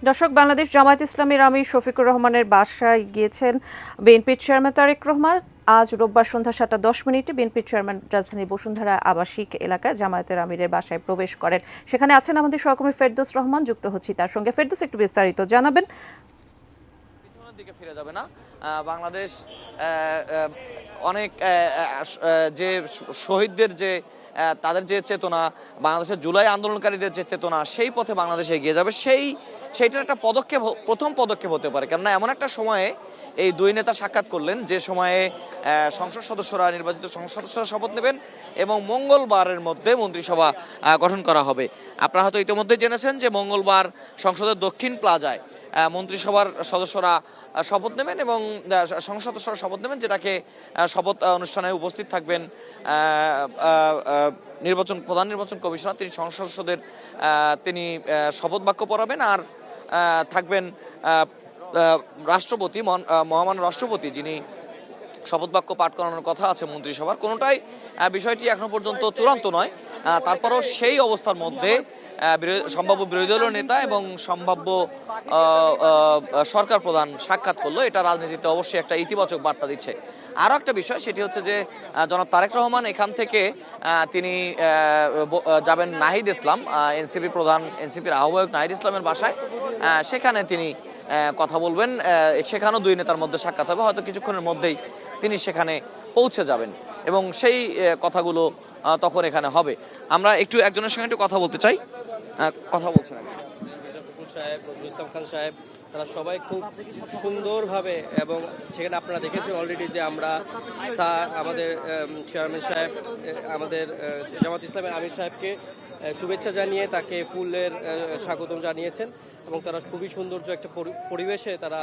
দর্শক, বাংলাদেশ জামায়াত ইসলামীর আমির শফিকুর রহমানের বাসায় গিয়েছেন বিএনপির চেয়ারম্যান তারেক রহমান। আজ রোববার সন্ধ্যা 7:10 বিএনপির চেয়ারম্যান রাজধানীর বসুন্ধরা আবাসিক এলাকায় জামায়াতের আমিরের বাসায় প্রবেশ করেন। সেখানে আছেন আমাদের সহকর্মী ফেরদৌস রহমান, যুক্ত হচ্ছি তার সঙ্গে। ফেরদৌস, একটু বিস্তারিত জানাবেন। পিছনের দিকে ফিরে যাবে না, বাংলাদেশ অনেক যে শহীদদের যে তাদের যে চেতনা, বাংলাদেশের জুলাই আন্দোলনকারীদের যে চেতনা, সেই পথে বাংলাদেশ এগিয়ে যাবে। সেইটার একটা পদক্ষেপ, প্রথম পদক্ষেপ হতে পারে। কেননা এমন একটা সময়ে এই দুই নেতা সাক্ষাৎ করলেন যে সময়ে সংসদ সদস্যরা, নির্বাচিত সংসদ সদস্যরা শপথ নেবেন এবং মঙ্গলবারের মধ্যে মন্ত্রিসভা গঠন করা হবে। আপনারা হয়তো ইতিমধ্যে জেনেছেন যে মঙ্গলবার সংসদের দক্ষিণ প্লাজায় মন্ত্রিসভার সদস্যরা শপথ নেবেন এবং সংসদ সদস্যরা শপথ নেবেন, যেটাকে শপথ অনুষ্ঠানে উপস্থিত থাকবেন প্রধান নির্বাচন কমিশনার। তিনি সংসদ সদস্যদের তিনি শপথ বাক্য পড়াবেন, আর থাকবেন রাষ্ট্রপতি, মহামান্য রাষ্ট্রপতি, যিনি শপথ বাক্য পাঠ করানোর কথা আছে মন্ত্রিসভার। কোনোটাই বিষয়টি এখনো পর্যন্ত চূড়ান্ত নয়। তারপরও সেই অবস্থার মধ্যে সম্ভাব্য বিরোধী দলীয় নেতা এবং সম্ভাব্য সরকার প্রধান সাক্ষাৎ করলো, এটা রাজনীতিতে অবশ্যই একটা ইতিবাচক বার্তা দিচ্ছে। আরও একটা বিষয়, সেটি হচ্ছে যে জনাব তারেক রহমান এখান থেকে তিনি যাবেন নাহিদ ইসলাম, এনসিপি প্রধান, এনসিপির আহ্বায়ক নাহিদ ইসলামের বাসায়। সেখানে তিনি কথা বলবেন। সেখানেও দুই নেতার মধ্যে সাক্ষাৎ হবে, হয়তো কিছুক্ষণের মধ্যেই তিনি সেখানে পৌঁছে যাবেন এবং সেই কথাগুলো তখন এখানে হবে। আমরা একটু একজনের সঙ্গে একটু কথা বলতে চাই। কথা বলছেন সাহেব, নজরুল ইসলাম খান সাহেব, তারা সবাই খুব সুন্দরভাবে, এবং সেখানে আপনারা দেখেছেন অলরেডি যে আমরা আমাদের চেয়ারম্যান সাহেব, আমাদের জামাত ইসলামের আমির সাহেবকে শুভেচ্ছা জানিয়ে তাকে ফুলের স্বাগতম জানিয়েছেন এবং তারা খুবই সৌন্দর্য একটা পরিবেশে তারা